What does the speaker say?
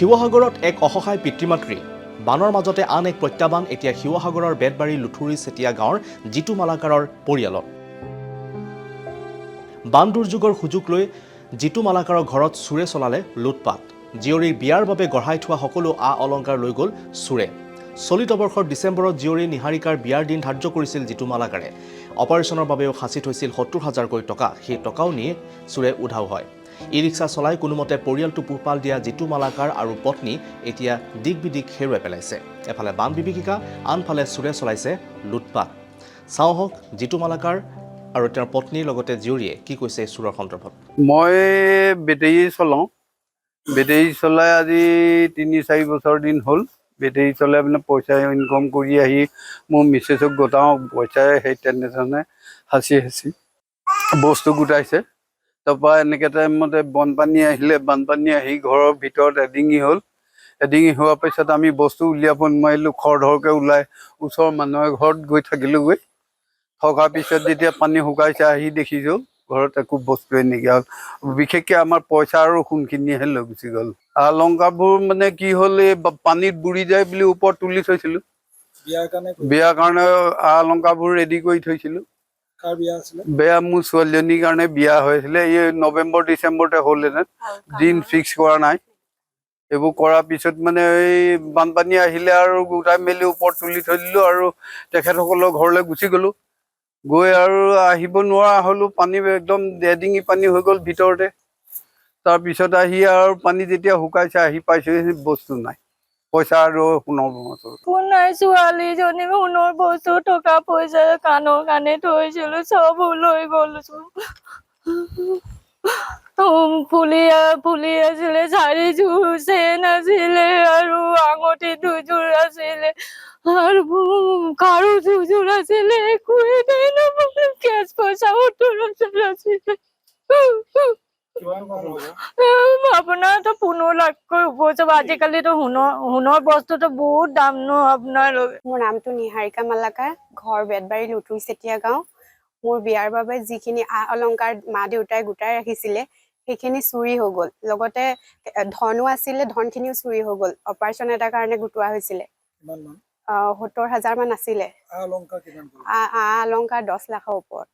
শিৱসাগৰত এক অসহায় পিতৃমাতৃ বানৰ মাজতে আন এক প্ৰত্যাহ্বান এতিয়া শিৱসাগৰৰ বেতবাৰী লুথুৰি চেতিয়া গাঁৱৰ জিতু মালাকাৰৰ পৰিয়ালত বান দুৰ্যোগৰ সুযোগ লৈ জিতু মালাকাৰৰ ঘৰত চুৰে চলালে লুটপাট জীয়ৰীৰ বিয়াৰ বাবে গঢ়াই থোৱা সকলো অলংকাৰ লৈ গ'ল চুৰে চলিত বৰ্ষৰ ডিচেম্বৰত জীয়ৰী নিহাৰিকাৰ বিয়াৰ দিন ধাৰ্য কৰিছিল জিতু মালাকাৰে অপাৰেশ্যনৰ বাবেও সাঁচি থৈছিল ৭০,০০০ টকা সেই টকাও নিয়ে চুৰে উধাও হয় ই-ৰিক্সা চলাই কোনোমতে পৰিয়ালটো পোহপাল দিয়া জিতু মালাকাৰ আৰু পত্নী এতিয়া দিক-বিদিক হেৰুৱাই পেলাইছে এফালে বান বিভীষিকা আনফালে চুৰে চলাইছে লুটপাট চাওঁহক জিতু মালাকাৰ আৰু তেওঁৰ পত্নীৰ লগতে জীয়ৰীয়ে কি কৈছে চুৰৰ সন্দৰ্ভত মই বেটেৰী চলাওঁ বেটেৰী চলাই আজি ৩-৪ বছৰ দিন হ'ল বেটেৰী চলাই মানে পইচা ইনকম কৰি আহি মোৰ মিছেছক গোটাওঁ পইচাই সেই তেনেধৰণে সাঁচি বস্তু গোটাইছে তাৰপৰা এনেকৈ টাইমতে বানপানী আহি ঘৰৰ ভিতৰত এডিঙি হ'ল এডিঙি হোৱাৰ পিছত আমি বস্তু উলিয়াব নোৱাৰিলোঁ খৰধৰকৈ ওলাই ওচৰৰ মানুহৰ ঘৰত গৈ থাকিলোঁগৈ থকাৰ পিছত যেতিয়া পানী শুকাইছে আহি দেখিছোঁ ঘৰত একো বস্তুৱে নাইকিয়া হ'ল বিশেষকৈ আমাৰ পইচা আৰু সোণখিনিহে লৈ গুচি গ'ল অলংকাৰবোৰ মানে কি হ'ল এই পানীত বুৰি যায় বুলি ওপৰত তুলি থৈছিলোঁ বিয়াৰ কাৰণে অলংকাৰবোৰ ৰেডি কৰি থৈছিলোঁ বেয়া মোৰ ছোৱালীজনীৰ কাৰণে বিয়া হৈছিলে এই নৱেম্বৰ ডিচেম্বৰতে হ'লহেঁতেন দিন ফিক্স কৰা নাই এইবোৰ কৰাৰ পিছত মানে এই বানপানী আহিলে আৰু গোটাই মেলি ওপৰত তুলি থৈ দিলোঁ আৰু তেখেতসকলৰ ঘৰলৈ গুচি গ'লোঁ গৈ আৰু আহিব নোৱাৰা হ'লোঁ পানী একদম এডিঙি পানী হৈ গ'ল ভিতৰতে তাৰপিছত আহি আৰু পানী যেতিয়া শুকাইছে আহি পাইছোঁ বস্তু নাই পইচা আৰু সোণৰ নাই ছোৱালীজনী সোণৰ বস্তু টকা পইচা কাণৰ কাণে থৈছিলো চব লৈ গ'ল ফুলি আছিলে 4 চেন আছিলে আৰু আঙুঠি 2 আছিলে আৰু কাৰো 2 আছিলে একোৱে নাই কেছ পইচা 70,000 আছিলে আপোনাৰ তো 15 লাখকৈ ওপৰ যাব আজিকালিতো সোণৰ বস্তুটো বহুত দাম ন আপোনাৰ মোৰ নামটো নিহাৰিকা মালাকাৰ ঘৰ বেতবাৰী লুথুৰি চেতিয়া গাঁও মোৰ বিয়াৰ বাবে যিখিনি অলংকাৰ মা দেউতাই গোটাই ৰাখিছিলে সেইখিনি চুৰি হৈ গ'ল লগতে ধনো আছিলে ধনখিনিও চুৰি হৈ গ'ল অপাৰেশ্যন এটাৰ কাৰণে গোটোৱা হৈছিলে 70,000 মান আছিলে অলংকাৰ 10 লাখৰ ওপৰত